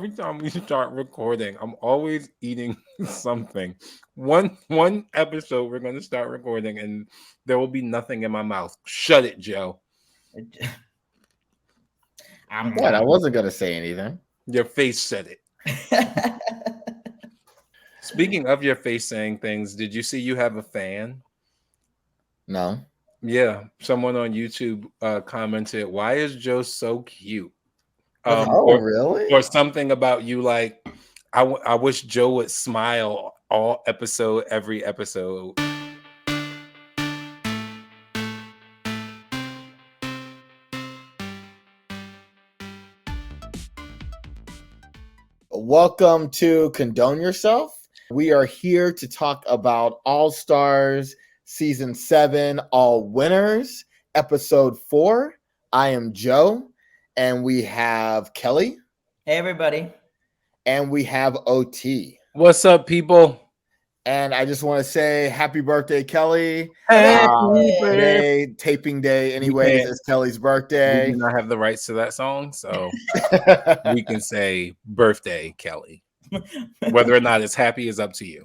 Every time we start recording, I'm always eating something. One episode, we're going to start recording, and there will be nothing in my mouth. Shut it, Joe. What? I wasn't gonna say anything. Your face said it. Speaking of your face saying things, did you see you have a fan? No. Yeah, someone on YouTube commented, "Why is Joe so cute?" Oh, really? Or something about you like, I wish Joe would smile every episode. Welcome to Condone Yourself. We are here to talk about All Stars Season 7, All Winners, Episode 4. I am Joe, and we have Kelly. Hey, everybody. And we have OT. What's up, people? And I just want to say happy birthday, Kelly. Today, taping day, anyways, it's Kelly's birthday. We do not have the rights to that song, so we can say birthday, Kelly. Whether or not it's happy is up to you.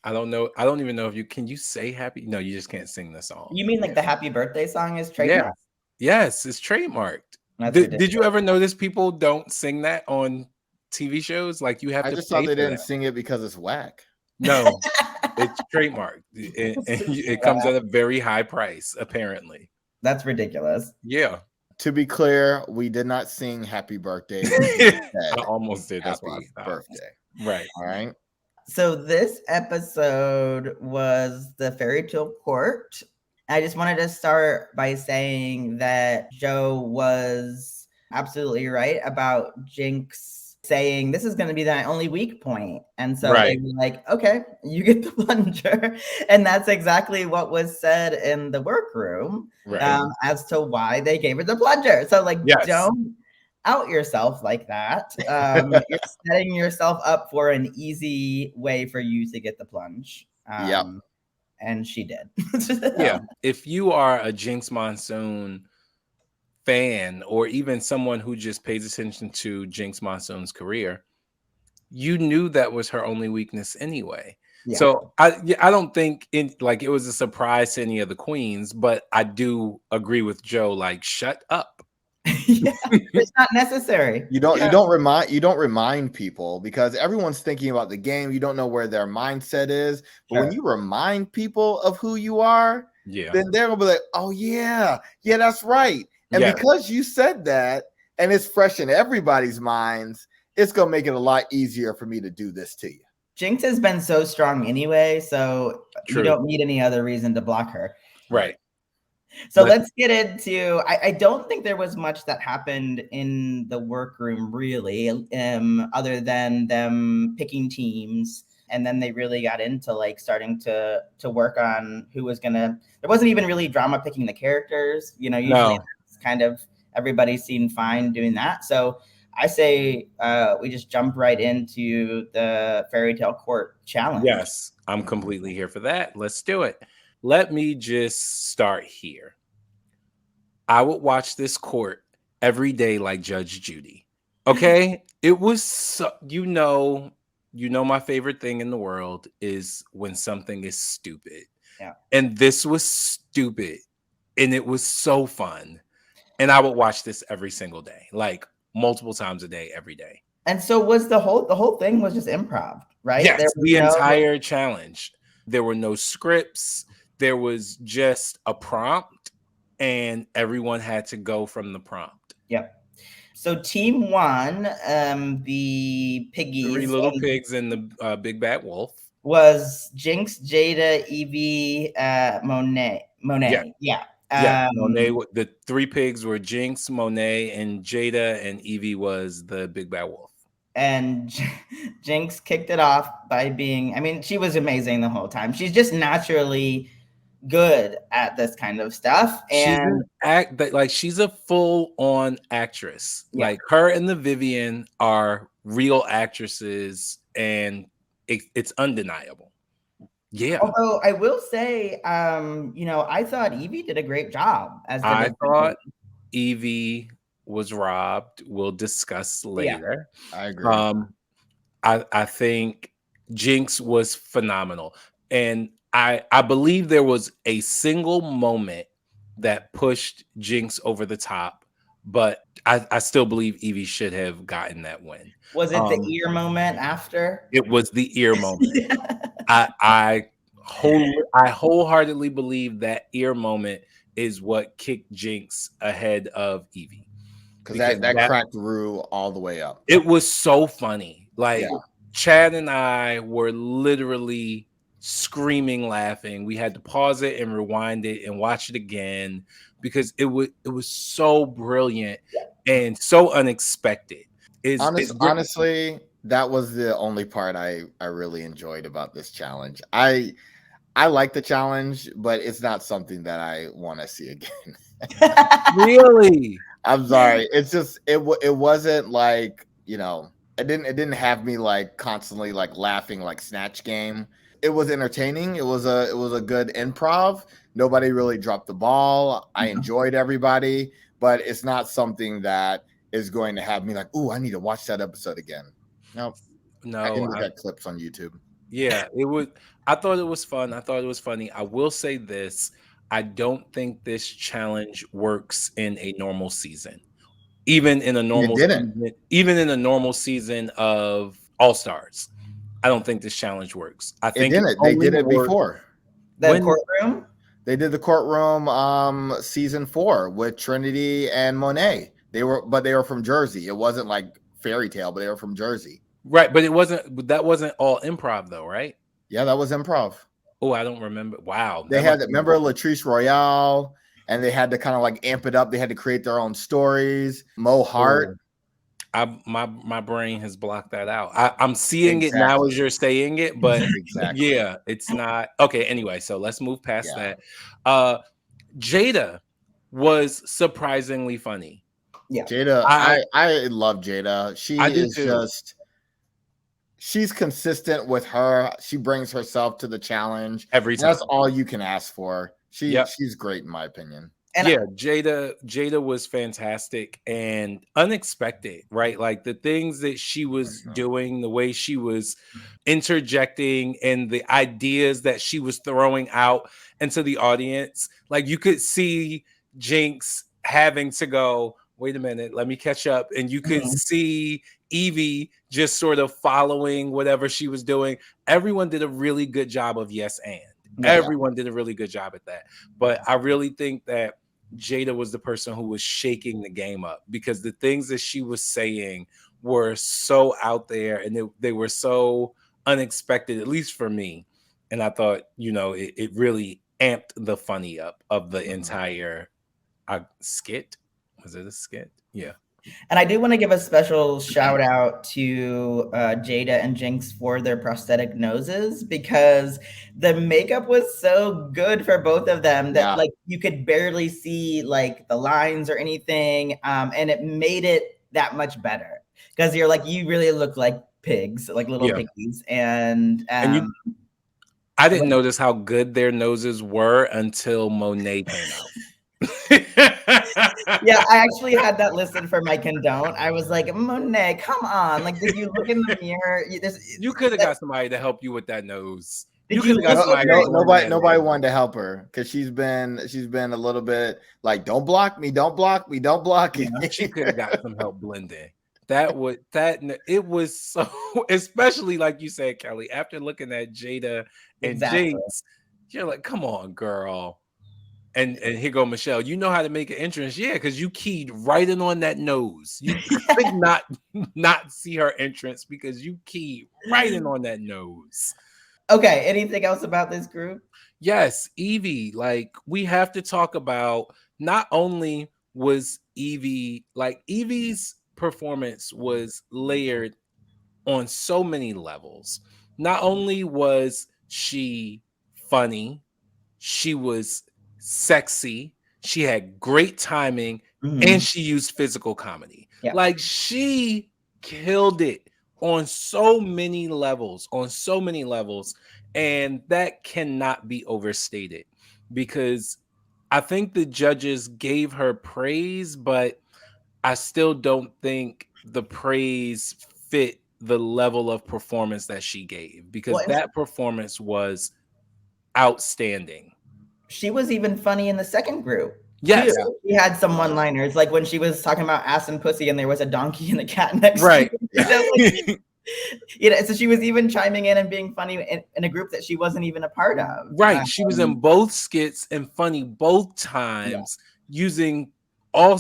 I don't know. I don't even know if can you say happy? No, you just can't sing the song. You mean like the happy birthday song is trademarked? Yeah. Yes, it's trademarked. Did you ever notice people don't sing that on TV shows? Like you have I to. I just thought they didn't sing it because it's whack. No, it's trademarked. It comes at a very high price, apparently. That's ridiculous. Yeah. To be clear, we did not sing happy birthday. I almost did. That's why I stopped. Birthday. Right. All right. So this episode was the fairy tale court. I just wanted to start by saying that Joe was absolutely right about Jinx saying this is going to be the only weak point. And so they were like, okay, you get the plunger. And that's exactly what was said in the workroom as to why they gave her the plunger. So like, don't out yourself like that. You're setting yourself up for an easy way for you to get the plunge. And she did. Yeah. If you are a Jinx Monsoon fan, or even someone who just pays attention to Jinx Monsoon's career, you knew that was her only weakness anyway. Yeah. So I don't think it was a surprise to any of the queens, but I do agree with Joe. Like, shut up. It's not necessary. You don't remind people because everyone's thinking about the game. You don't know where their mindset is. But when you remind people of who you are, then they'll be like, oh yeah, that's right. And because you said that, and it's fresh in everybody's minds, it's going to make it a lot easier for me to do this to you. Jinx has been so strong anyway, so you don't need any other reason to block her. Right. So let's get into, I don't think there was much that happened in the workroom really, other than them picking teams. And then they really got into like starting to work on who was there wasn't even really drama picking the characters, usually it's kind of everybody seemed fine doing that. So I say we just jump right into the fairy tale court challenge. Yes, I'm completely here for that. Let's do it. Let me just start here. I would watch this court every day like Judge Judy. Okay? It was so, my favorite thing in the world is when something is stupid. Yeah. And this was stupid. And it was so fun. And I would watch this every single day, like multiple times a day, every day. And so was the whole thing was just improv, right? Yes, the entire challenge. There were no scripts. There was just a prompt, and everyone had to go from the prompt. Yep. So team one, the piggies, 3 little pigs and the big bad wolf, was Jinx, Jada, Evie, Monet. Yeah. Monet. The 3 pigs were Jinx, Monet, and Jada, and Evie was the big bad wolf. And Jinx kicked it off by she was amazing the whole time. She's just naturally good at this kind of stuff. And she's a full-on actress. Yeah. Like her and the Vivienne are real actresses, and it's undeniable. Yeah. Although I will say, I thought Evie did a great job. I thought Evie was robbed. We'll discuss later. I agree. I think Jinx was phenomenal. And I believe there was a single moment that pushed Jinx over the top, but I still believe Evie should have gotten that win. Was it the ear moment after? It was the ear moment. Yeah. I wholeheartedly believe that ear moment is what kicked Jinx ahead of Evie. Because that cracked Rue all the way up. It was so funny. Like Chad and I were literally screaming, laughing. We had to pause it and rewind it and watch it again because it was so brilliant and so unexpected. Honestly, that was the only part I really enjoyed about this challenge. I like the challenge, but it's not something that I want to see again. Really? I'm sorry. It's just it wasn't like, you know, it didn't have me like constantly like laughing like Snatch Game. It was entertaining. It was a good improv. Nobody really dropped the ball. I enjoyed everybody, but it's not something that is going to have me like, "Ooh, I need to watch that episode again." Nope. No, I can look at clips on YouTube. Yeah, it was. I thought it was fun. I thought it was funny. I will say this: I don't think this challenge works in a normal season. Even in a normal season, even in a normal season of All Stars, I don't think this challenge works. I think they did it before. The courtroom. They did the courtroom season 4 with Trinity and Monet. They were from Jersey. It wasn't like Fairy Tale, but they were from Jersey. Right, but that wasn't all improv though, right? Yeah, that was improv. Oh, I don't remember. Wow. They had remember Latrice Royale, and they had to kind of like amp it up. They had to create their own stories. Mo Hart. My brain has blocked that out. I'm seeing it now as you're saying it, but yeah, it's not okay. Anyway, so let's move past that. Jada was surprisingly funny. Yeah, Jada, I love Jada. She is just she's consistent with her. She brings herself to the challenge every time. That's all you can ask for. She's great in my opinion. And Jada was fantastic and unexpected, right? Like the things that she was doing, the way she was interjecting, and the ideas that she was throwing out into the audience. Like you could see Jinx having to go, wait a minute, let me catch up. And you could see Evie just sort of following whatever she was doing. Everyone did a really good job of yes and. Everyone did a really good job at that. But I really think that Jada was the person who was shaking the game up because the things that she was saying were so out there and they were so unexpected, at least for me. And I thought, it really amped the funny up of the entire skit. Was it a skit? Yeah. And I do want to give a special shout out to Jada and Jinx for their prosthetic noses because the makeup was so good for both of them that like you could barely see like the lines or anything, and it made it that much better because you really look like pigs, like little piggies, and I didn't notice how good their noses were until Monet came out. Yeah, I actually had that listed for my condone. I was like, Monet, come on. Like, did you look in the mirror? You could have got somebody to help you with that nose. Nobody wanted to help her because she's been a little bit like, don't block me. She could have got some help blending. It was so, especially like you said, Kelly, after looking at Jada and Jinx, you're like, come on, girl. And here go Michelle. You know how to make an entrance, because you keyed right in on that nose. You could not see her entrance because you keyed right in on that nose. Okay. Anything else about this group? Yes, Evie. Like we have to talk about. Not only was Evie Evie's performance was layered on so many levels. Not only was she funny, she was sexy, she had great timing, and she used physical comedy. Like she killed it on so many levels, and that cannot be overstated because I think the judges gave her praise, but I still don't think the praise fit the level of performance that she gave, because that performance was outstanding. She was even funny in the second group. Yes. Too. She had some one-liners, like when she was talking about ass and pussy and there was a donkey and a cat next right. to her. So she was even chiming in and being funny in a group that she wasn't even a part of. Right. She was in both skits and funny both times, using all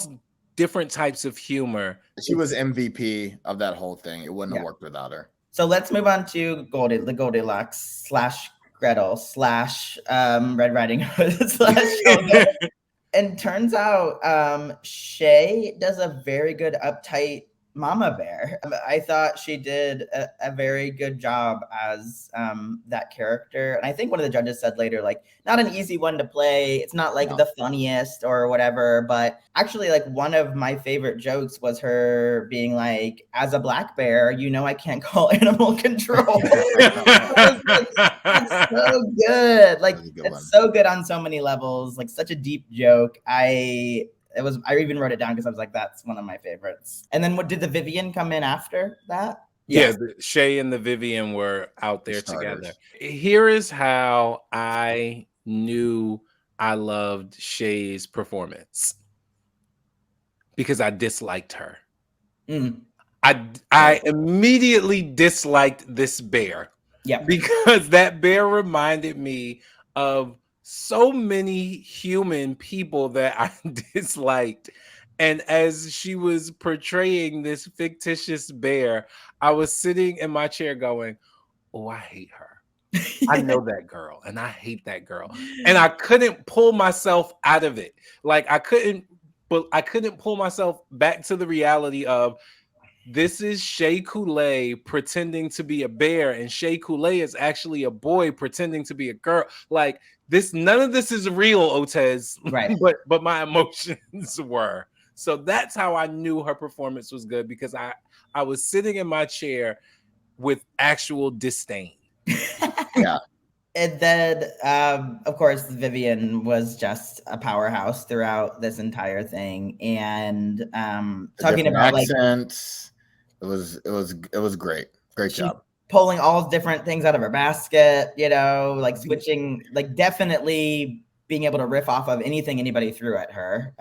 different types of humor. She was MVP of that whole thing. It wouldn't have worked without her. So let's move on to the Goldilocks / Gretel / Red Riding Hood / And turns out Shay does a very good uptight mama bear. I thought she did a very good job as that character. And I think one of the judges said later, like, not an easy one to play. It's not like the funniest or whatever, but actually, like, one of my favorite jokes was her being like, as a black bear, I can't call animal control. That's so good. Like, it's so good on so many levels. Like, such a deep joke. I even wrote it down because I was like, that's one of my favorites. And then did the Vivienne come in after that? Yeah, Shay and the Vivienne were out there together. Here is how I knew I loved Shay's performance, because I disliked her. I immediately disliked this bear. Yeah, because that bear reminded me of so many human people that I disliked. And as she was portraying this fictitious bear, I was sitting in my chair going, oh, I hate her. I know that girl and I hate that girl. And I couldn't pull myself out of it. Like I couldn't pull myself back to the reality of, this is Shea Coulee pretending to be a bear, and Shea Coulee is actually a boy pretending to be a girl. Like this, none of this is real, Otez. Right. but my emotions were. So that's how I knew her performance was good, because I was sitting in my chair with actual disdain. Yeah. And then, of course, Vivienne was just a powerhouse throughout this entire thing, and talking about accents. It was great. Great job. Pulling all different things out of her basket, like switching, like definitely being able to riff off of anything anybody threw at her,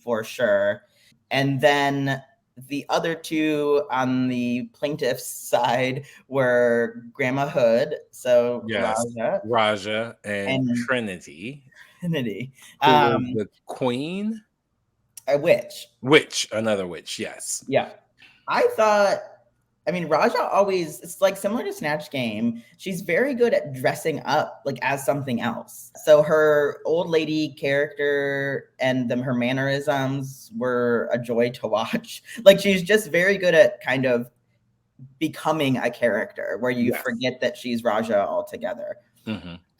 for sure. And then the other two on the plaintiff's side were Grandma Hood, so yes, Raja and Trinity. Trinity. Who was the queen? A witch. Another witch, yes. Yeah. Raja always, it's like similar to Snatch Game. She's very good at dressing up like as something else. So her old lady character and her mannerisms were a joy to watch. Like she's just very good at kind of becoming a character where you forget that she's Raja altogether.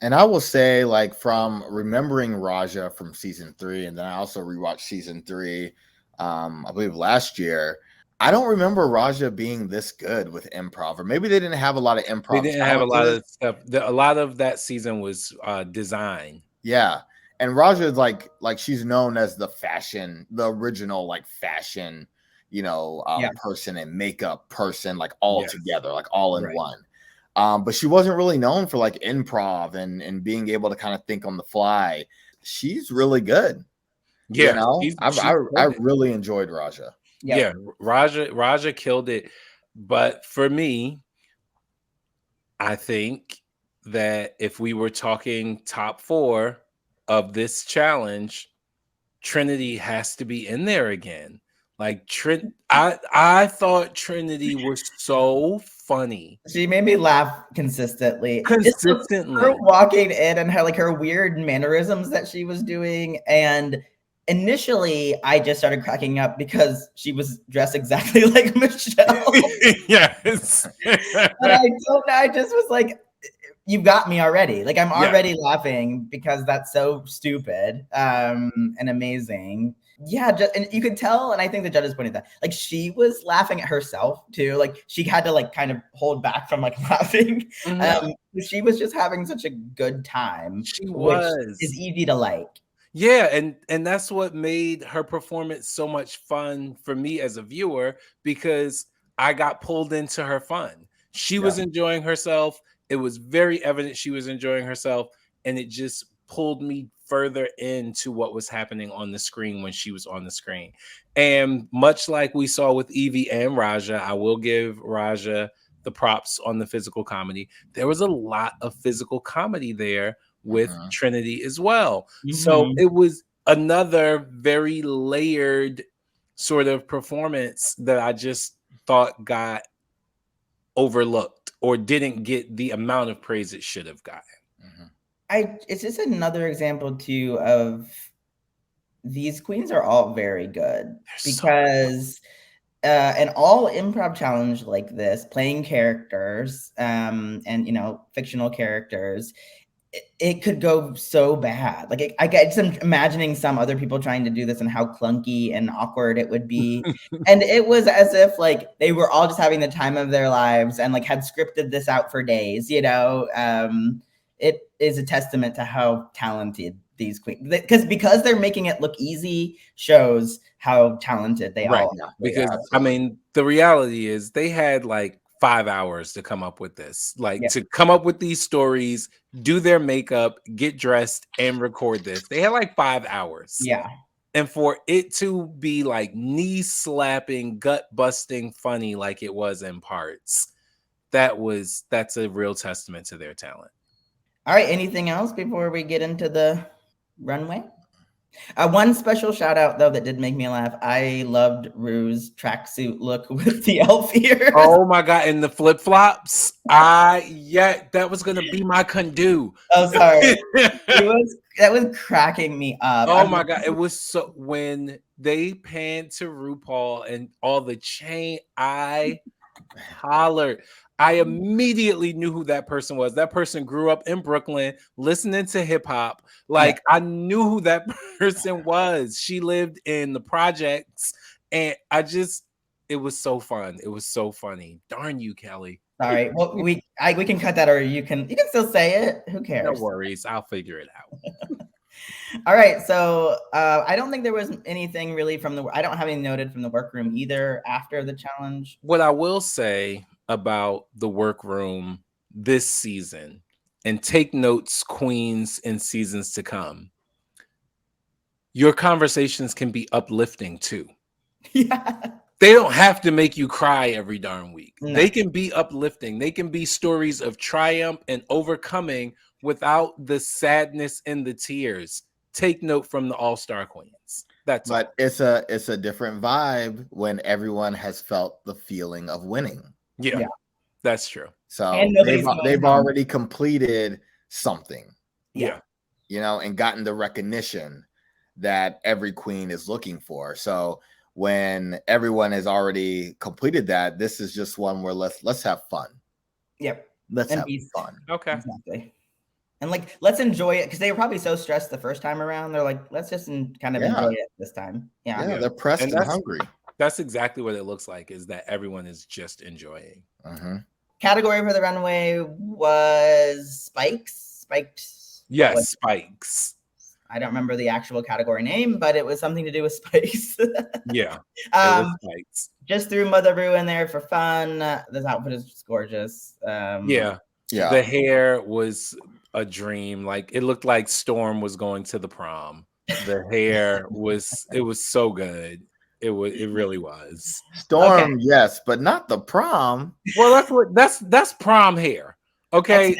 And I will say, like, from remembering Raja from season 3, and then I also rewatched season 3, I believe last year. I don't remember Raja being this good with improv, or maybe they didn't have a lot of improv. They didn't have a lot of stuff. A lot of that season was design. Yeah. And Raja is like she's known as the original like fashion, person and makeup person, like all together, like all in one. But she wasn't really known for like improv and being able to kind of think on the fly. She's really good. Yeah. I really enjoyed Raja. Yeah, Raja killed it. But for me, I think that if we were talking top 4 of this challenge, Trinity has to be in there again. Like I thought Trinity was so funny. She made me laugh consistently. Her walking in and her weird mannerisms that she was doing, and initially, I just started cracking up because she was dressed exactly like Michelle. Yes. But I just was like, you got me already. Like, I'm already laughing because that's so stupid and amazing. Yeah, and you could tell, and I think the judges pointed that, like, she was laughing at herself, too. Like, she had to, like, kind of hold back from, like, laughing. She was just having such a good time. She was. Which is easy to like. Yeah, and that's what made her performance so much fun for me as a viewer, because I got pulled into her fun. She was enjoying herself. It was very evident she was enjoying herself, and it just pulled me further into what was happening on the screen when she was on the screen. And much like we saw with Evie and Raja, I will give Raja the props on the physical comedy. There was a lot of physical comedy there with Trinity as well. So it was another very layered sort of performance that I just thought got overlooked or didn't get the amount of praise it should have gotten. It's just another example too of these queens are all very good because an all improv challenge like this, playing characters and fictional characters, it could go so bad. Like I get some imagining some other people trying to do this and how clunky and awkward it would be. And it was as if like they were all just having the time of their lives and like had scripted this out for days, it is a testament to how talented these queens, because they're making it look easy, shows how talented they all are. Because I mean, the reality is they had like 5 hours to come up with this, to come up with these stories, do their makeup, get dressed, and record this. They had like 5 hours. Yeah. And for it to be like knee slapping, gut busting funny like it was in parts, that's a real testament to their talent. All right. Anything else before we get into the runway? One special shout out though that did make me laugh. I loved Rue's tracksuit look with the elf ears. Oh my god! And the flip flops. That was gonna be my can-do. Oh, sorry. That was cracking me up. Oh my god! It was so when they panned to RuPaul and all the chain. I hollered. I immediately knew who that person was. That person grew up in Brooklyn listening to hip hop. I knew who that person was. She lived in the projects, and it was so fun. It was so funny. Darn you, Kelly. Sorry. Well, we can cut that, or you can still say it. Who cares? No worries. I'll figure it out. All right. So I don't think there was anything really I don't have any noted from the workroom either after the challenge. What I will say about the workroom this season, and take notes, queens, in seasons to come, your conversations can be uplifting too. Yeah. They don't have to make you cry every darn week. No. They can be uplifting. They can be stories of triumph and overcoming without the sadness and the tears. Take note from the All-Star Queens. But it's a different vibe when everyone has felt the feeling of winning. Yeah. That's true. So they've already completed something. Yeah. And gotten the recognition that every queen is looking for. So when everyone has already completed that, this is just one where let's have fun. Yep. Let's have fun. Okay. Exactly. And let's enjoy it, because they were probably so stressed the first time around. They're like, let's just kind of enjoy it this time. Yeah, they're pressed and hungry. That's exactly what it looks like, is that everyone is just enjoying. Category for the runway was spiked. Yes, spikes. I don't remember the actual category name, but it was something to do with spikes. Yeah. Spikes. Just threw Mother Rue in there for fun. This outfit is just gorgeous. Yeah. The hair was a dream. It looked like Storm was going to the prom. The hair was so good. It really was. Storm, yes, but not the prom. Well, that's prom hair. Okay.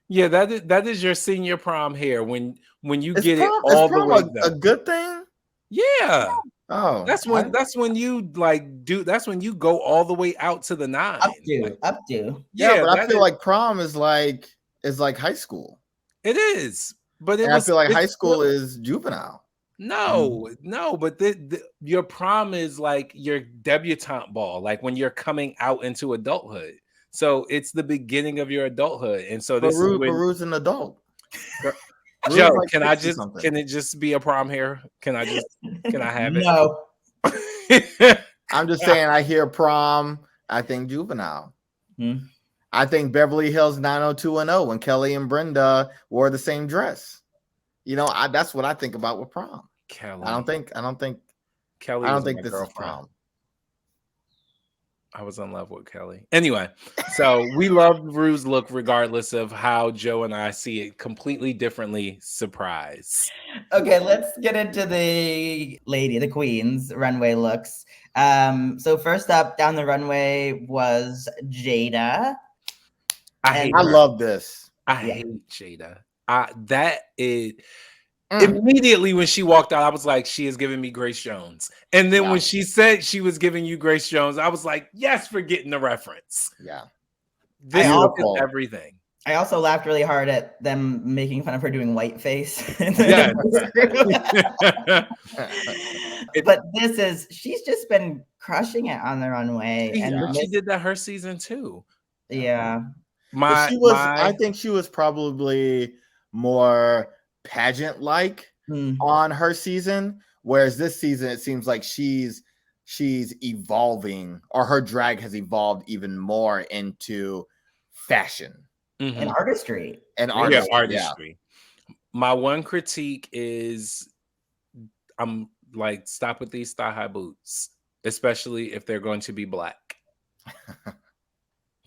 That is your senior prom hair when you get it all the way a good thing? Yeah. Oh. That's when you that's when you go all the way out to the 9. Up to. Yeah, but I feel like prom is like high school. It is. But I feel like high school is juvenile. No, but your prom is like your debutante ball, like when you're coming out into adulthood. So it's the beginning of your adulthood, and so this is when Rue's an adult. Joe, can it just be a prom hair? Can I have it? No. I'm just saying, I hear prom, I think juvenile. I think Beverly Hills 90210 when Kelly and Brenda wore the same dress. That's what I think about with prom. Kelly. I don't think Kelly was my this is girlfriend. prom. I was in love with Kelly. Anyway, so we loved Rue's look regardless of how Joe and I see it completely differently. Surprise. Okay, let's get into the queen's runway looks. So first up down the runway was Jada. I love this. I hate Jada. Immediately when she walked out, I was like, she is giving me Grace Jones. And then when she said she was giving you Grace Jones, I was like, yes, for getting the reference. Yeah. This look is everything. I also laughed really hard at them making fun of her doing whiteface. Yeah. But she's just been crushing it on the runway. She did that her season too. Yeah. I think she was probably more pageant-like on her season, whereas this season it seems like she's evolving, or her drag has evolved even more into fashion and artistry. Artistry. My one critique is I'm like, stop with these thigh-high boots, especially if they're going to be black.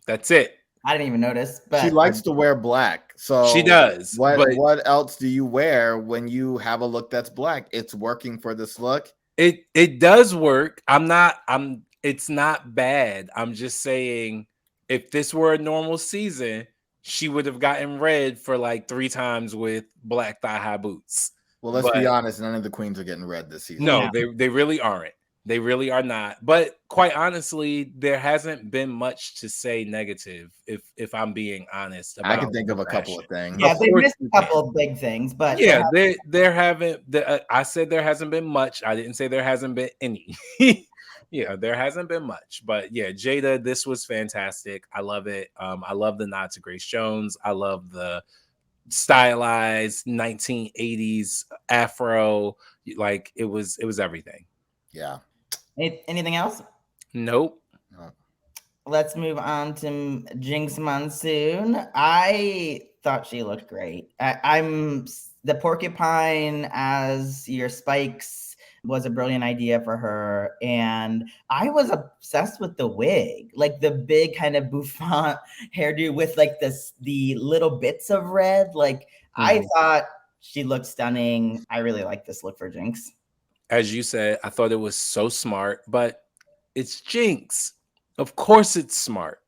That's it. I didn't even notice, but she likes to wear black. So she does. What else do you wear when you have a look that's black? It's working for this look. It does work. It's not bad. I'm just saying, if this were a normal season, she would have gotten red for like 3 times with black thigh-high boots. Well, let's be honest, none of the queens are getting red this season. No, they really aren't. They really are not. But quite honestly, there hasn't been much to say negative, if I'm being honest. I can think of a couple of things. Yeah, they missed a couple of big things, but yeah, there haven't. I said there hasn't been much. I didn't say there hasn't been any. Yeah, there hasn't been much. But yeah, Jada, this was fantastic. I love it. I love the nod to Grace Jones. I love the stylized 1980s afro. Like it was everything. Yeah. Anything else? Nope. Let's move on to Jinx Monsoon. I thought she looked great. I'm the porcupine as your spikes was a brilliant idea for her, and I was obsessed with the wig, like the big kind of bouffant hairdo with like the little bits of red. Like I thought she looked stunning. I really like this look for Jinx. As you said, I thought it was so smart, but it's Jinx. Of course it's smart.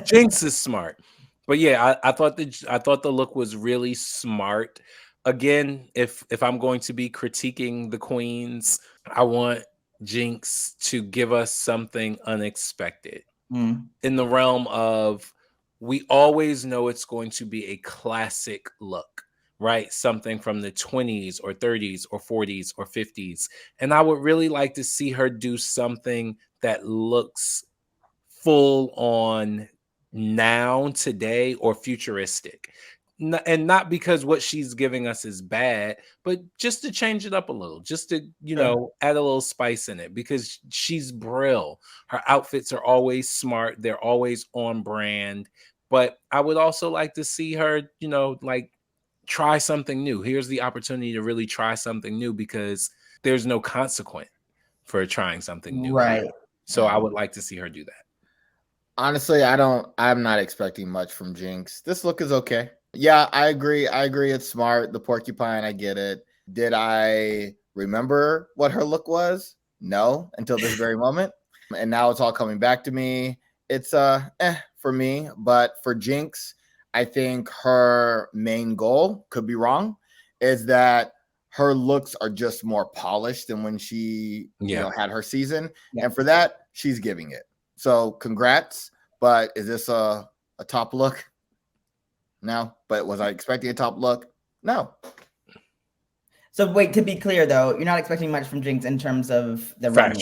Jinx is smart. But yeah, I thought the look was really smart. Again, if I'm going to be critiquing the queens, I want Jinx to give us something unexpected. In the realm of, we always know it's going to be a classic look. Right? Something from the 20s or 30s or 40s or 50s. And I would really like to see her do something that looks full on now, today, or futuristic. And not because what she's giving us is bad, but just to change it up a little, just to, add a little spice in it, because she's Brill. Her outfits are always smart. They're always on brand. But I would also like to see her, like, try something new. Here's the opportunity to really try something new, because there's no consequence for trying something new. Right. So I would like to see her do that. Honestly, I'm not expecting much from Jinx. This look is okay. Yeah, I agree. It's smart. The porcupine, I get it. Did I remember what her look was? No, until this very moment. And now it's all coming back to me. It's for me, but for Jinx, I think her main goal, could be wrong, is that her looks are just more polished than when she had her season. Yeah. And for that, she's giving it. So congrats. But is this a top look? No. But was I expecting a top look? No. So wait, to be clear though, you're not expecting much from Jinx in terms of the fashion.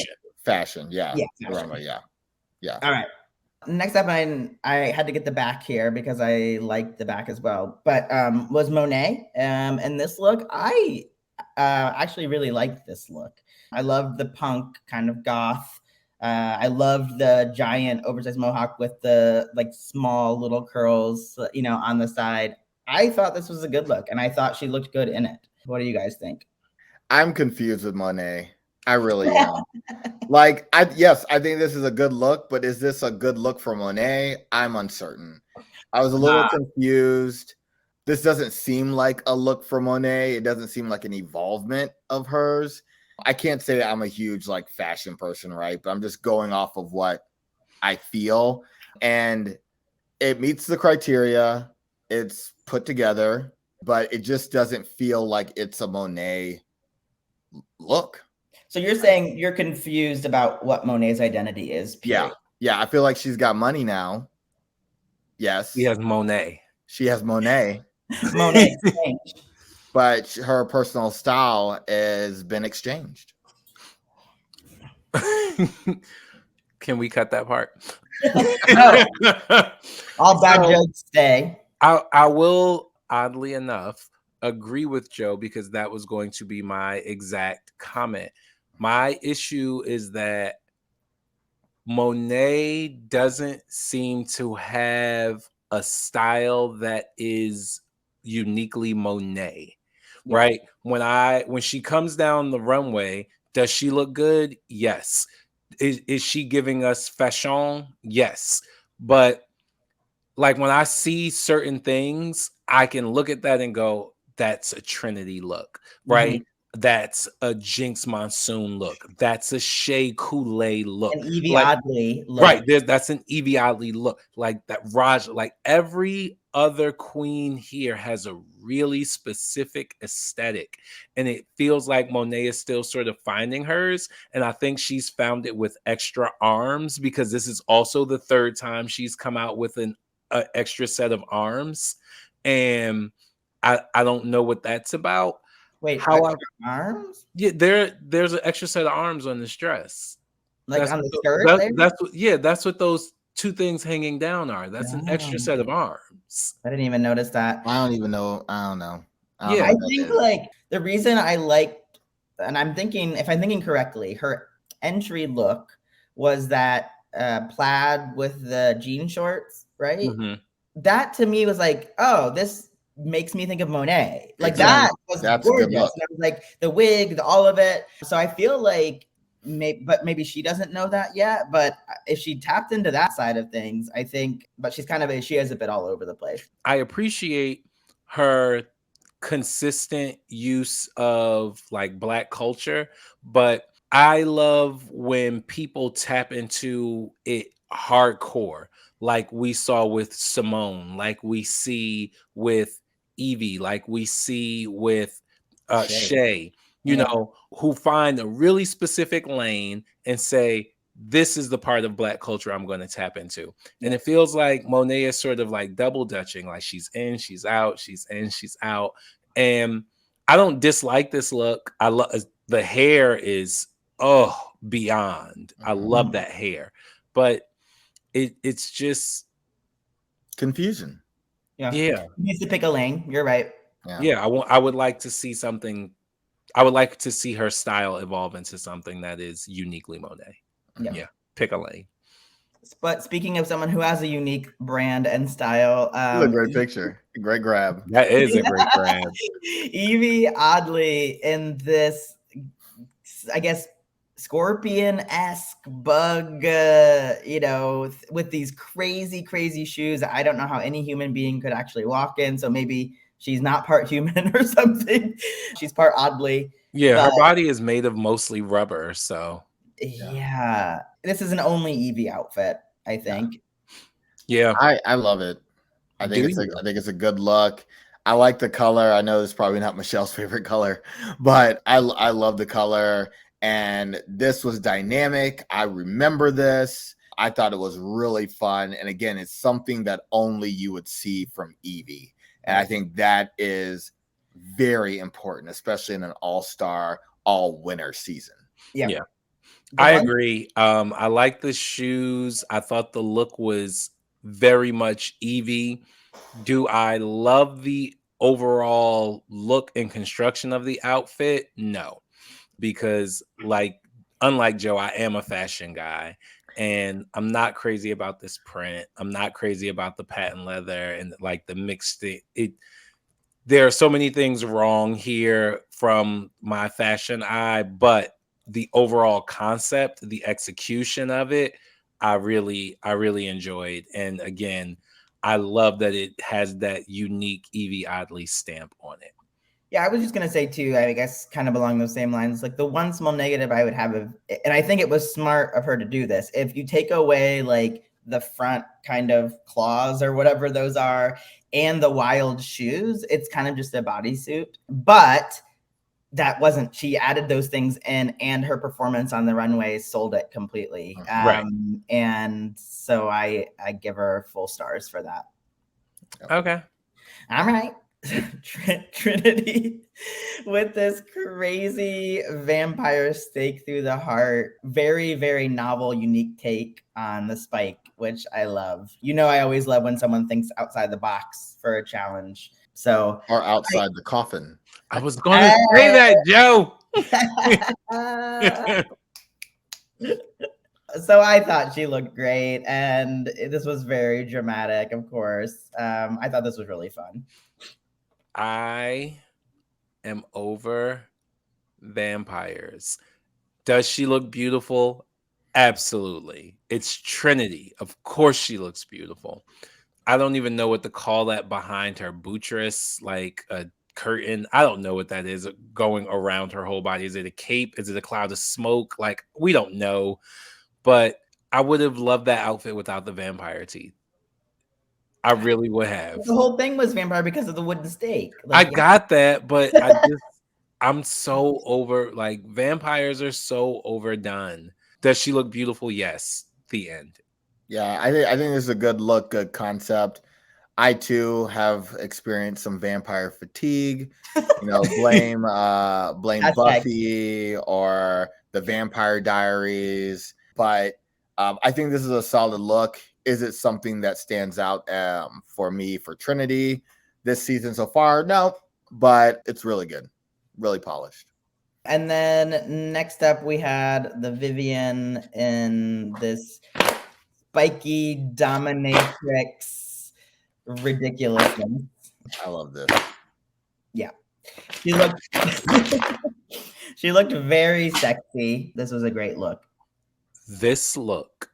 Yeah. Fashion. Yeah. All right. Next up, I had to get the back here because I like the back as well. But was Monet. And this look, I actually really liked this look. I loved the punk kind of goth. I loved the giant oversized mohawk with the like small little curls, on the side. I thought this was a good look, and I thought she looked good in it. What do you guys think? I'm confused with Monet. I really am. Like, I think this is a good look, but is this a good look for Monet? I'm uncertain. I was a little confused. This doesn't seem like a look for Monet. It doesn't seem like an evolvement of hers. I can't say that I'm a huge like fashion person, right? But I'm just going off of what I feel. And it meets the criteria. It's put together, but it just doesn't feel like it's a Monet look. So you're saying you're confused about what Monet's identity is, period. Yeah. I feel like she's got money now. Yes. She has Monet. She has Monet. Monet changed. But her personal style has been exchanged. Can we cut that part? No. All bad jokes stay. I will, oddly enough, agree with Joe because that was going to be my exact comment. My issue is that Monet doesn't seem to have a style that is uniquely Monet, right? When she comes down the runway, does she look good? Yes. Is she giving us fashion? Yes. But like when I see certain things, I can look at that and go, that's a Trinity look, right? Mm-hmm. That's a Jinx Monsoon look. That's a Shea Coulee look. An Evie Oddly look. Right. That's an Evie Oddly look. Like that Raj, like every other queen here has a really specific aesthetic. And it feels like Monet is still sort of finding hers. And I think she's found it with extra arms because this is also the third time she's come out with an extra set of arms. And I don't know what that's about. Wait, extra arms? Yeah, there's an extra set of arms on this dress. Like that's on the skirt? That's what those two things hanging down are. That's an extra set of arms. I didn't even notice that. I don't even know. I don't know. I think like the reason I liked, and I'm thinking, if I'm thinking correctly, her entry look was that plaid with the jean shorts, right? Mm-hmm. That to me was like, oh, this makes me think of Monet. Like that's gorgeous. And I was like the wig, all of it. So I feel like maybe she doesn't know that yet. But if she tapped into that side of things, I think. But she is a bit all over the place. I appreciate her consistent use of like Black culture, but I love when people tap into it hardcore, like we saw with Simone, like we see with Evie, like we see with Shea, you know, who find a really specific lane and say, this is the part of Black culture I'm going to tap into. And it feels like Monet is sort of like double dutching, like she's in, she's out, she's in, she's out. And I don't dislike this look. I love the hair is beyond. I love that hair, but it's just confusion. Yeah. You need to pick a lane. You're right. Yeah. I would like to see something. I would like to see her style evolve into something that is uniquely Monet. Yeah. Pick a lane. But speaking of someone who has a unique brand and style, a great picture, great grab. That is a great grab. Evie Oddly in this, I guess, scorpion-esque bug, with these crazy shoes that I don't know how any human being could actually walk in. So maybe she's not part human or something. She's part Oddly. Yeah, her body is made of mostly rubber, so. Yeah. This is an only Evie outfit, I think. Yeah. I love it. I think it's a good look. I like the color. I know it's probably not Michelle's favorite color, but I love the color. And this was dynamic. I remember this. I thought it was really fun. And again, it's something that only you would see from Evie. And I think that is very important, especially in an all-star, all-winner season. Yeah. I agree. I like the shoes. I thought the look was very much Evie. Do I love the overall look and construction of the outfit? No, because unlike Joe, I am a fashion guy and I'm not crazy about this print. I'm not crazy about the patent leather and like the mixed there are so many things wrong here from my fashion eye, but the overall concept, the execution of it, I really enjoyed. And again, I love that it has that unique Evie Oddly stamp on it. Yeah, I was just gonna say too, I guess kind of along those same lines, like the one small negative I would have and I think it was smart of her to do this, if you take away like the front kind of claws or whatever those are and the wild shoes, it's kind of just a bodysuit. But that wasn't, she added those things in, and her performance on the runway sold it completely. Right. And so I give her full stars for that. Okay. All right. Trinity with this crazy vampire stake through the heart. Very, very novel, unique take on the spike, which I love. You know, I always love when someone thinks outside the box for a challenge. So, or outside the coffin. I was going to say that, Joe. So I thought she looked great, and this was very dramatic, of course. I thought this was really fun. I am over vampires. Does she look beautiful? Absolutely. It's Trinity. Of course she looks beautiful. I don't even know what to call that behind her buttress, like a curtain. I don't know what that is going around her whole body. Is it a cape? Is it a cloud of smoke? Like, we don't know. But I would have loved that outfit without the vampire teeth. I really would have. The whole thing was vampire because of the wooden stake. Like, I got that, but I'm so over, like, vampires are so overdone. Does she look beautiful? Yes. The end. Yeah, I think this is a good look, good concept. I too have experienced some vampire fatigue. You know, blame Buffy or the Vampire Diaries. But I think this is a solid look. Is it something that stands out for me for Trinity this season so far? No, but it's really good, really polished. And then next up, we had the Vivienne in this spiky dominatrix ridiculousness. I love this. Yeah, she looked very sexy. This was a great look. This look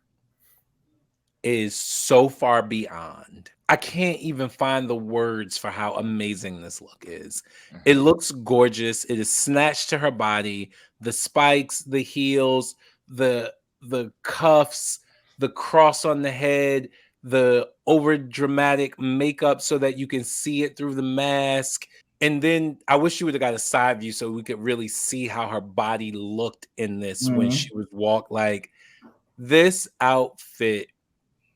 is so far beyond. I can't even find the words for how amazing this look is. It looks gorgeous. It is snatched to her body. The spikes, the heels, the cuffs, the cross on the head, the over dramatic makeup so that you can see it through the mask. And then I wish you would have got a side view so we could really see how her body looked in this when she was walked. Like, this outfit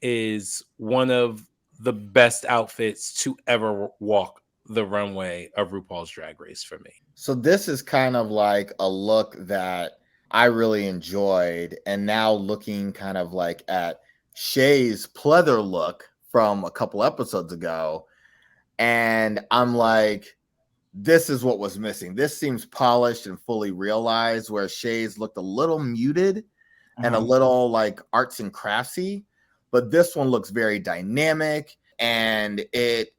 is one of the best outfits to ever walk the runway of RuPaul's Drag Race for me. So this is kind of like a look that I really enjoyed. And now looking kind of like at Shay's pleather look from a couple episodes ago, and I'm like, this is what was missing. This seems polished and fully realized, where Shay's looked a little muted and a little like arts and craftsy. But this one looks very dynamic, and it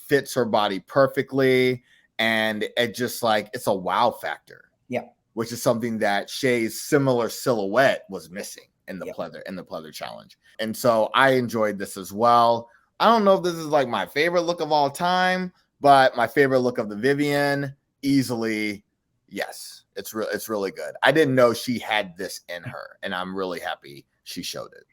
fits her body perfectly, and it just like, it's a wow factor. Yeah, which is something that Shay's similar silhouette was missing in the pleather challenge. And so I enjoyed this as well. I don't know if this is like my favorite look of all time, but my favorite look of the Vivienne, easily, yes. It's really good. I didn't know she had this in her, and I'm really happy she showed it.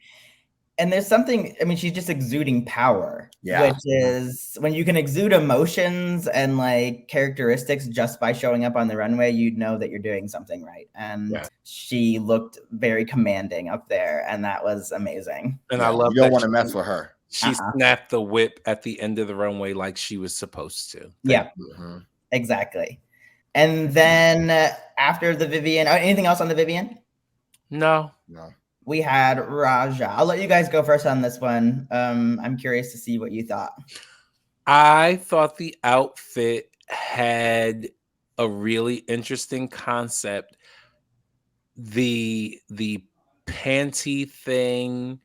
And there's something, I mean, she's just exuding power, which is when you can exude emotions and like characteristics just by showing up on the runway, you know that you're doing something right. And she looked very commanding up there, and that was amazing. And I love you don't want to mess with her. She snapped the whip at the end of the runway like she was supposed to. Exactly. And then after the Vivienne, anything else on the Vivienne? No. We had Raja. I'll let you guys go first on this one. I'm curious to see what you thought. I thought the outfit had a really interesting concept. The panty thing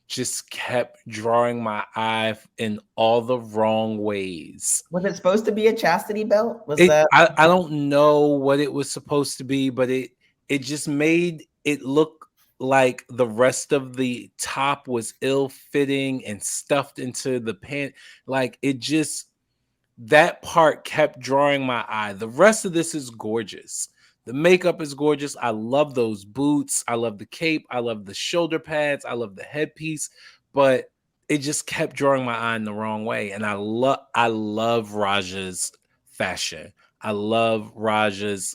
just kept drawing my eye in all the wrong ways. Was it supposed to be a chastity belt? I don't know what it was supposed to be, but it just made it look like the rest of the top was ill-fitting and stuffed into the pant. Like it just, that part kept drawing my eye. The rest of this is gorgeous. The makeup is gorgeous. I love those boots. I love the cape. I love the shoulder pads. I love the headpiece. But it just kept drawing my eye in the wrong way. And I love Raja's fashion. I love Raja's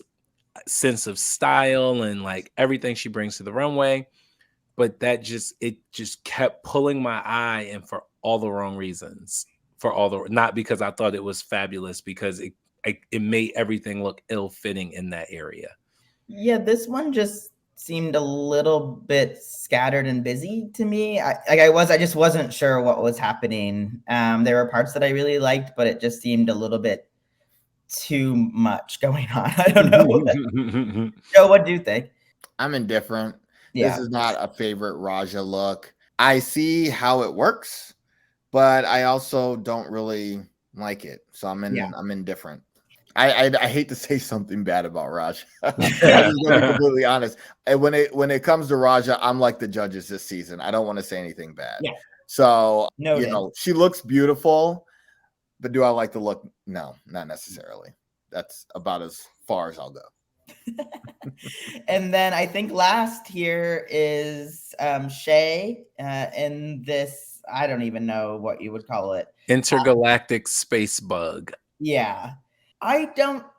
sense of style and like everything she brings to the runway. But it just kept pulling my eye, and for all the wrong reasons. Not because I thought it was fabulous, because it made everything look ill-fitting in that area. Yeah, this one just seemed a little bit scattered and busy to me. I just wasn't sure what was happening. There were parts that I really liked, but it just seemed a little bit too much going on. I don't know. Joe, what do you think? I'm indifferent. Yeah. This is not a favorite Raja look. I see how it works, but I also don't really like it. So I'm indifferent. I hate to say something bad about Raja. I'm just gonna be completely honest. And when it comes to Raja, I'm like the judges this season. I don't want to say anything bad. Yeah. So you know, she looks beautiful, but do I like the look? No, not necessarily. That's about as far as I'll go. And then I think last here is Shay in this, I don't even know what you would call it. Intergalactic space bug. Yeah.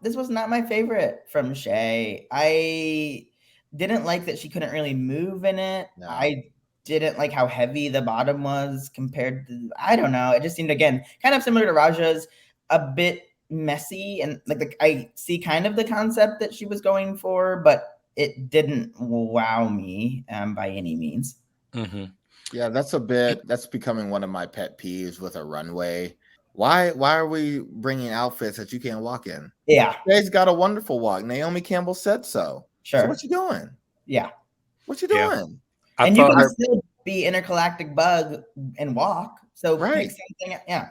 This was not my favorite from Shay. I didn't like that she couldn't really move in it. No. I didn't like how heavy the bottom was compared to, I don't know. It just seemed, again, kind of similar to Raja's, a bit messy, and like I see kind of the concept that she was going for, but it didn't wow me by any means. Mm-hmm. Yeah, that's becoming one of my pet peeves with a runway. Why are we bringing outfits that you can't walk in? Yeah, Shay's got a wonderful walk. Naomi Campbell said so. Sure. So what you doing? Yeah, what you doing? Yeah. And you can still be intergalactic bug and walk. So right, yeah.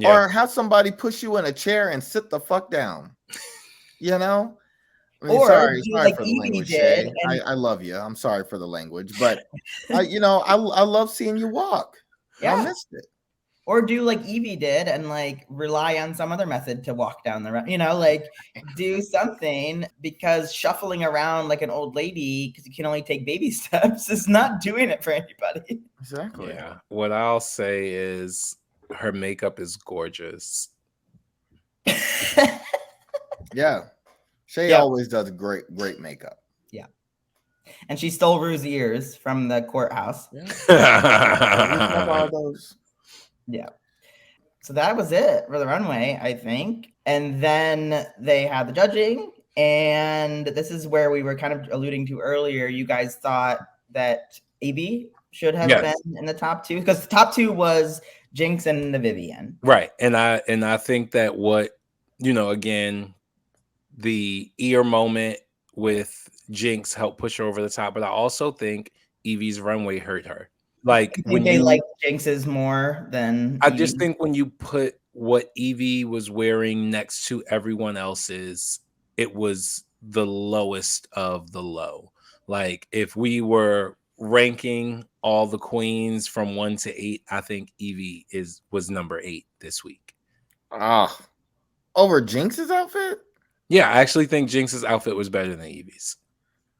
Or have somebody push you in a chair and sit the fuck down. You know? I mean, sorry like for the language, Shay. I love you. I'm sorry for the language, but I love seeing you walk. Yeah. I missed it. Or do like Evie did and like rely on some other method to walk down the road, like do something, because shuffling around like an old lady because you can only take baby steps is not doing it for anybody. Exactly. Yeah. What I'll say is her makeup is gorgeous. Yeah. Shay always does great makeup. Yeah. And she stole Rue's ears from the courthouse. Yeah. Yeah. So that was it for the runway, I think. And then they had the judging. And this is where we were kind of alluding to earlier. You guys thought that AB should have been in the top two, because the top two was Jinx and the Vivienne. Right. And I think that again, the ear moment with Jinx helped push her over the top. But I also think Evie's runway hurt her. Like when they like Jinx's more than I just think when you put what Evie was wearing next to everyone else's, it was the lowest of the low. Like if we were ranking all the queens from 1 to 8, I think Evie was number 8 this week. Over Jinx's outfit? Yeah, I actually think Jinx's outfit was better than Evie's.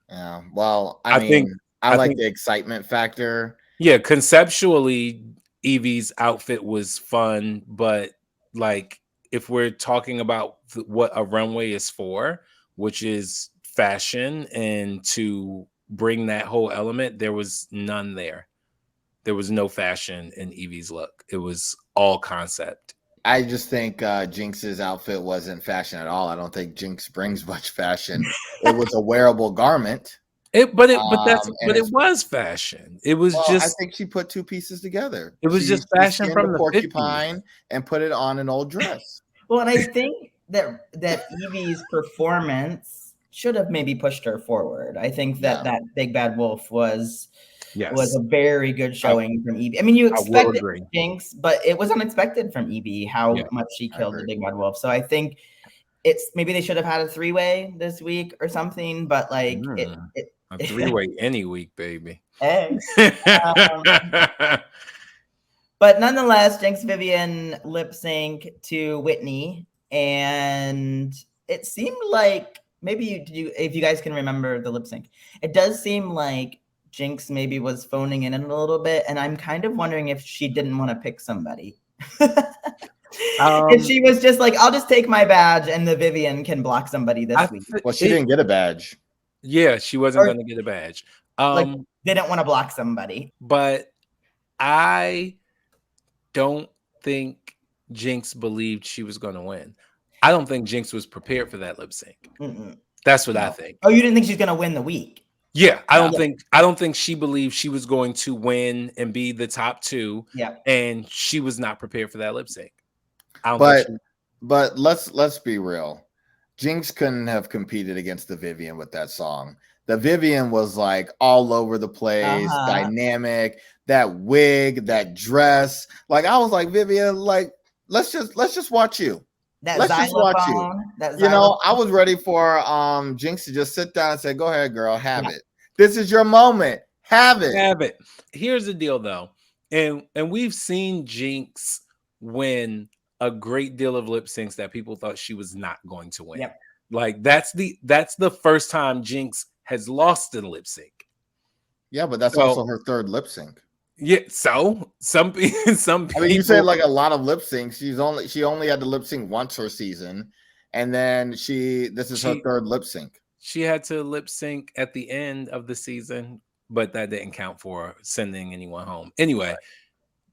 Yeah, well, I think the excitement factor. Yeah, conceptually, Evie's outfit was fun, but like if we're talking about what a runway is for, which is fashion, and to bring that whole element, there was none there. There was no fashion in Evie's look. It was all concept. I just think Jinx's outfit wasn't fashion at all. I don't think Jinx brings much fashion. It was a wearable garment. It was fashion. It was just. I think she put two pieces together. It was just fashion from the porcupine 50s. And put it on an old dress. Well, and I think that Evie's performance should have maybe pushed her forward. I think that Big Bad Wolf was was a very good showing from Evie. I mean, you expected Jinx, but it was unexpected from Evie how much she killed the Big Bad Wolf. So I think it's maybe they should have had a 3-way this week or something, but like a 3-way any week, baby. Hey. But nonetheless, Jinx Vivienne lip sync to Whitney, and it seemed like maybe if you guys can remember the lip sync, it does seem like Jinx maybe was phoning in a little bit, and I'm kind of wondering if she didn't want to pick somebody. And she was just like, I'll just take my badge and the Vivienne can block somebody this week. Well, she didn't get a badge. Yeah, she wasn't going to get a badge. Like, didn't want to block somebody. But I don't think Jinx believed she was going to win. I don't think Jinx was prepared for that lip sync. That's what I think. Oh, you didn't think she's going to win the week? Yeah, I don't think she believed she was going to win and be the top 2. Yeah, and she was not prepared for that lip sync. But let's be real. Jinx couldn't have competed against the Vivienne with that song. The Vivienne was like all over the place, dynamic. That wig, that dress. Like I was like, Vivienne, like let's just watch you. Let's just watch you. You know, I was ready for Jinx to just sit down and say, "Go ahead, girl, have it. This is your moment. Have it. Have it." Here's the deal, though, and we've seen Jinx win a great deal of lip syncs that people thought she was not going to win. Yep. Like that's the first time Jinx has lost in lip sync. Yeah, but that's also her third lip sync. Yeah, so some people. I mean, you said like a lot of lip syncs. She only had to lip sync once her season, and then this is her third lip sync. She had to lip sync at the end of the season, but that didn't count for sending anyone home. Anyway,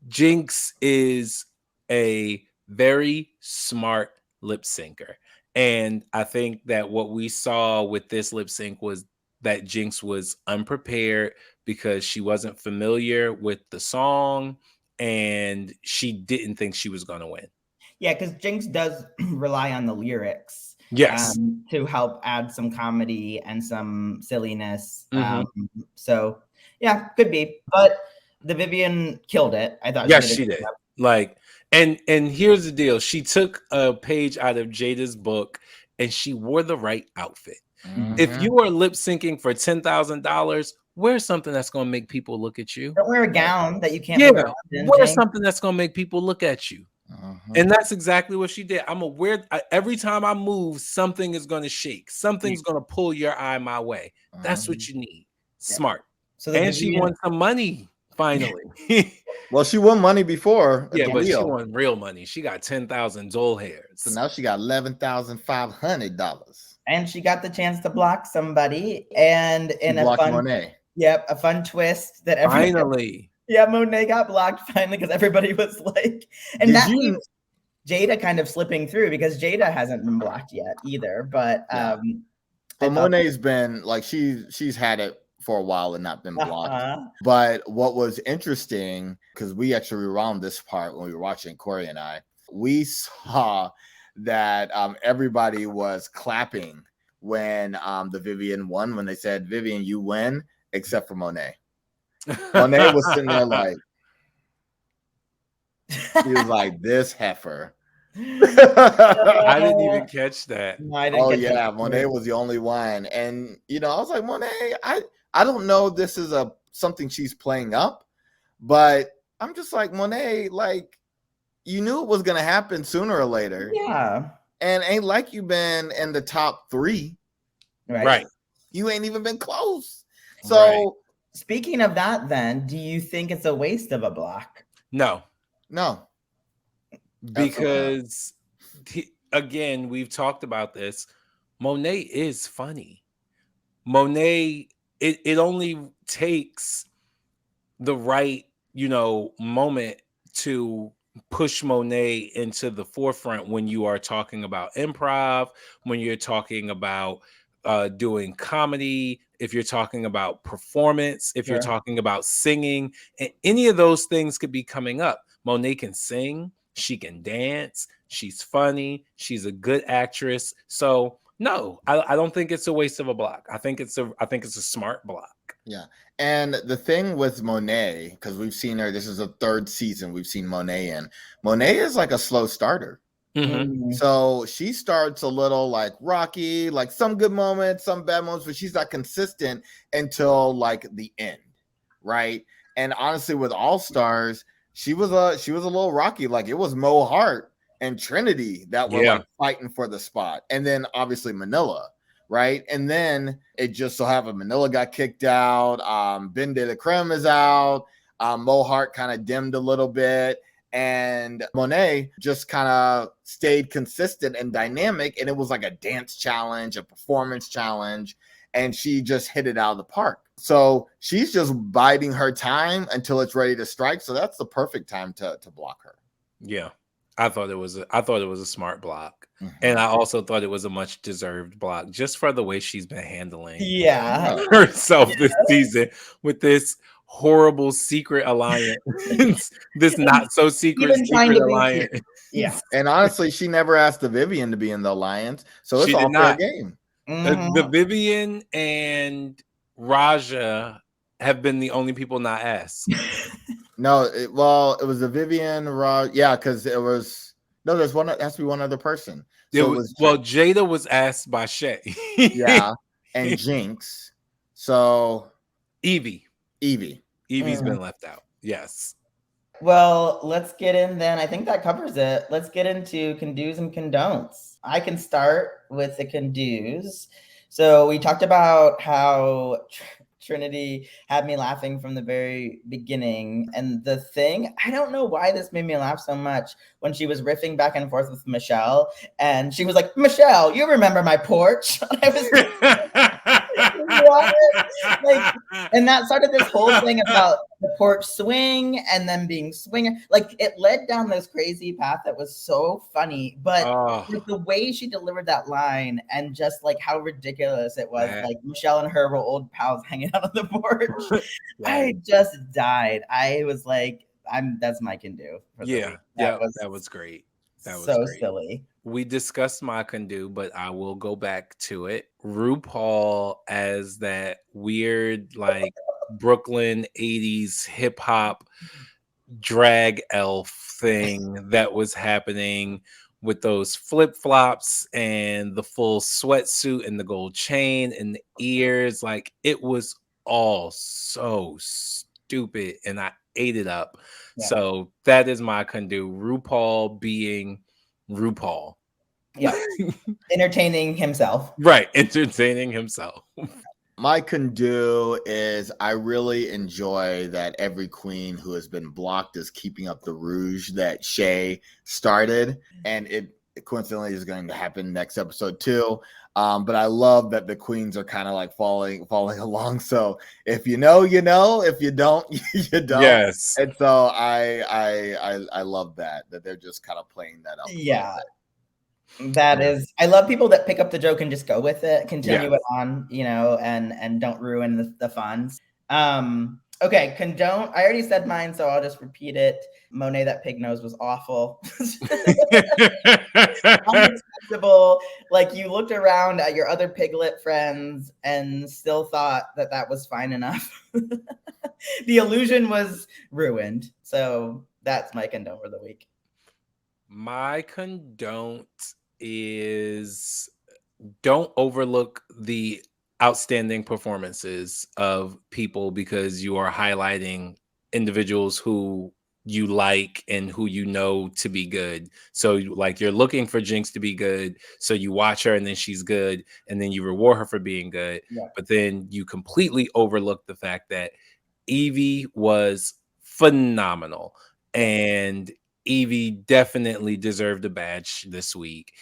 Jinx is a very smart lip syncer, and I think that what we saw with this lip sync was that Jinx was unprepared because she wasn't familiar with the song and she didn't think she was going to win. Yeah, because Jinx does rely on the lyrics to help add some comedy and some silliness. So, yeah, could be. But the Vivienne killed it. I thought she did. Like, and here's the deal. She took a page out of Jada's book and she wore the right outfit. If you are lip syncing for $10,000, wear something that's going to make people look at you. Don't wear a gown that you can't wear. Wear something that's going to make people look at you. And that's exactly what she did. I'm aware every time I move, something is going to shake. Something's going to pull your eye my way. That's what you need. Smart. So and she won some money finally. Well, she won money before. Yeah, but she won real money. She got 10,000 doll hairs. So now she got $11,500. And she got the chance to block somebody, and in a fun Monet. Yep, a fun twist that finally. Yeah, Monet got blocked finally because everybody was like, and that means Jada kind of slipping through because Jada hasn't been blocked yet either. But Monet's been like she's had it for a while and not been blocked. But what was interesting, because we actually rewound this part when we were watching, Corey and I, we saw that everybody was clapping when the Vivienne won, when they said, Vivienne, you win, except for Monet. Monet was sitting there like, he was like, this heifer. I didn't even catch that. No, Monet was the only one. And, you know, I was like, Monet, I don't know if this is something she's playing up, but I'm just like, Monet, like, you knew it was going to happen sooner or later. Yeah. And ain't like you been in the top 3. Right. You ain't even been close. So speaking of that, then, do you think it's a waste of a block? No. Because again, we've talked about this. Monet is funny. Monet, it only takes the right, moment to push Monet into the forefront when you are talking about improv, when you're talking about doing comedy, if you're talking about performance, if you're talking about singing, and any of those things could be coming up. Monet can sing, she can dance, she's funny, she's a good actress. So no, I don't think it's a waste of a block. I think it's a smart block. Yeah. And the thing with Monet, because we've seen her, this is the third season we've seen Monet in. Monet is like a slow starter. So she starts a little like rocky, like some good moments, some bad moments, but she's not consistent until like the end, right? And honestly, with All Stars, she was a little rocky. Like it was Mo Hart and Trinity that were like fighting for the spot, and then obviously Manila, right? And then it just so happened Manila got kicked out. Ben de la Creme is out. Mo Hart kind of dimmed a little bit. And Monet just kind of stayed consistent and dynamic. And it was like a dance challenge, a performance challenge. And she just hit it out of the park. So she's just biding her time until it's ready to strike. So that's the perfect time to block her. Yeah. I thought it was a smart block. And I also thought it was a much deserved block just for the way she's been handling herself this season with this horrible secret alliance, this not so secret alliance. Yeah. And honestly, she never asked the Vivienne to be in the alliance. So it's all fair game. The Vivienne and Raja have been the only people not asked. No, it was the Vivienne, yeah, because it was there's one. It has to be one other person. So Jada was asked by Shay. Yeah, and Jinx. So Evie's been left out. Yes. Well, let's get in then. I think that covers it. Let's get into can do's and can don'ts. I can start with the can do's. So we talked about how Trinity had me laughing from the very beginning. And the thing, I don't know why this made me laugh so much when she was riffing back and forth with Michelle. And she was like, Michelle, you remember my porch? I was what? Like, and that started this whole thing about the porch swing and then being swinger. Like it led down this crazy path that was so funny, but with the way she delivered that line and just like how ridiculous it was, like Michelle and her were old pals hanging out on the porch. I just died. I was like, that's my can do. That was great. That was so great. silly. We discussed my can do, but I will go back to it. RuPaul as that weird, like Brooklyn 80s hip hop drag elf thing that was happening with those flip flops and the full sweatsuit and the gold chain and the ears. Like it was all so stupid and I ate it up. Yeah. So that is my can do. RuPaul being RuPaul. Yeah. Entertaining himself. Right. Entertaining himself. My can do is I really enjoy that every queen who has been blocked is keeping up the rouge that Shay started. And it coincidentally is going to happen next episode too. But I love that the queens are kind of like falling along. So if you know, you know. If you don't, you don't. Yes. And so I love that they're just kind of playing that up. Yeah. That is, I love people that pick up the joke and just go with it, continue it on, and don't ruin the fun. Okay, condone. I already said mine, so I'll just repeat it. Monet, that pig nose was awful. Unacceptable. Like you looked around at your other piglet friends and still thought that was fine enough. The illusion was ruined. So that's my condone for the week. My condone is don't overlook the outstanding performances of people because you are highlighting individuals who you like and who you know to be good. So like you're looking for Jinx to be good. So you watch her and then she's good. And then you reward her for being good. Yeah. But then you completely overlook the fact that Evie was phenomenal. And Evie definitely deserved a badge this week.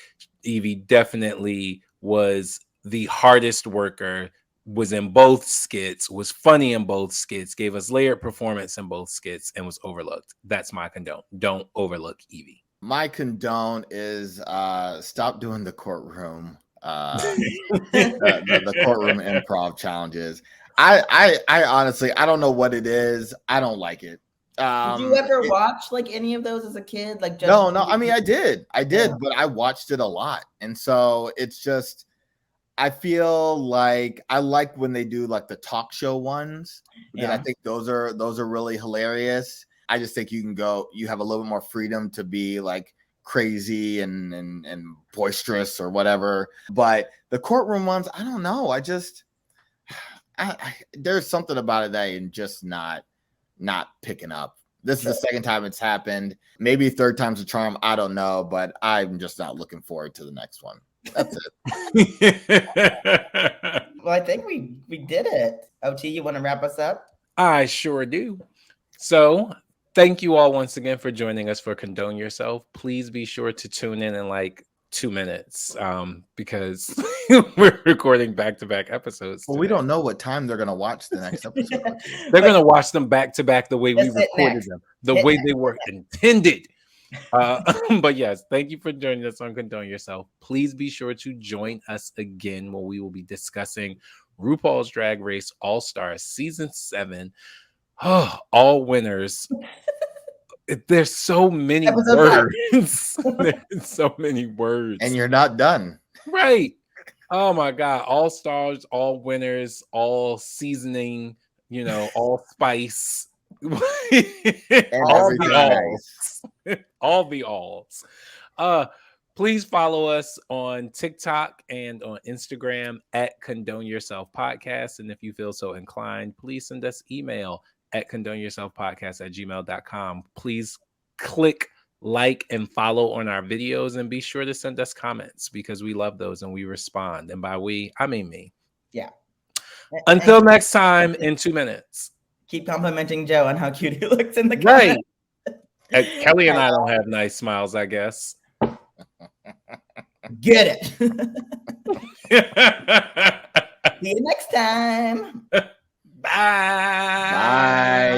Evie definitely was the hardest worker, was in both skits, was funny in both skits, gave us layered performance in both skits, and was overlooked. That's my condone. Don't overlook Evie. My condone is stop doing the courtroom, the courtroom improv challenges. I honestly, I don't know what it is. I don't like it. Did you ever watch like any of those as a kid? Like no. I mean, I did, but I watched it a lot, and so it's just I feel like I like when they do like the talk show ones. Yeah. I think those are really hilarious. I just think you have a little bit more freedom to be like crazy and boisterous or whatever. But the courtroom ones, I don't know. There's something about it that I'm just not picking up. This is the second time it's happened. Maybe third time's a charm. I don't know, but I'm just not looking forward to the next one. That's it. Well, I think we did it. OT, you want to wrap us up? I sure do. So thank you all once again for joining us for Condone Yourself. Please be sure to tune in like 2 minutes because we're recording back-to-back episodes. Well, we don't know what time they're going to watch the next episode. They're going to watch them back-to-back the way we recorded them, the way they were intended. But yes, thank you for joining us on Condone Yourself. Please be sure to join us again when we will be discussing RuPaul's Drag Race All-Stars Season 7. Oh, all winners. There's so many words. There's so many words. And you're not done. Right. Oh my God. All stars, all winners, all seasoning, all spice. And all the alls. All the alls. Please follow us on TikTok and on Instagram at Condone Yourself Podcast. And if you feel so inclined, please send us email at condoneyourselfpodcast@gmail.com. Please click like and follow on our videos and be sure to send us comments because we love those and we respond. And by we, I mean me. Yeah. Until next time in 2 minutes. Keep complimenting Joe on how cute he looks in the camera. Right. Kelly and I don't have nice smiles, I guess. Get it. See you next time. Bye. Bye.